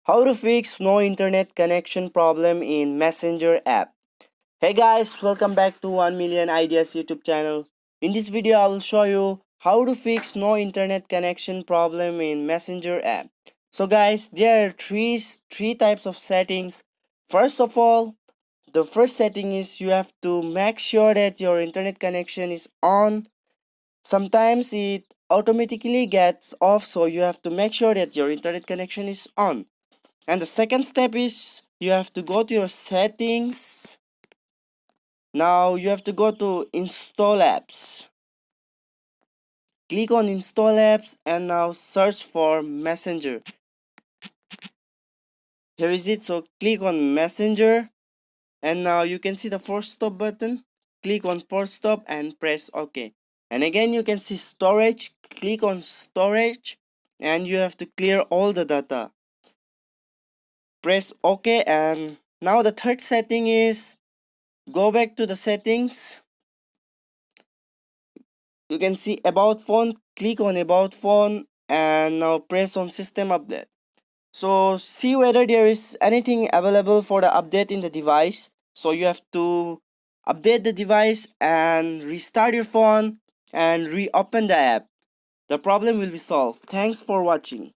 How to fix no internet connection problem in Messenger app. Hey guys, welcome back to 1 Million Ideas YouTube channel. In this video, I will show you how to fix no internet connection problem in Messenger app. So guys, there are three types of settings. First of all, the first setting is you have to make sure that your internet connection is on. Sometimes it automatically gets off, so you have to make sure that your internet connection is on. And the second step is you have to go to your settings. Now you have to go to install apps. Click on install apps and now search for Messenger. Here is it. So click on Messenger and now you can see the force stop button. Click on force stop and press OK. And again you can see storage. Click on storage and you have to clear all the data. Press OK, and now the third setting is go back to the settings. You can see about phone. Click on about phone and now press on system update. So see whether there is anything available for the update in the device. So you have to update the device and restart your phone and reopen the app. The problem will be solved. Thanks for watching.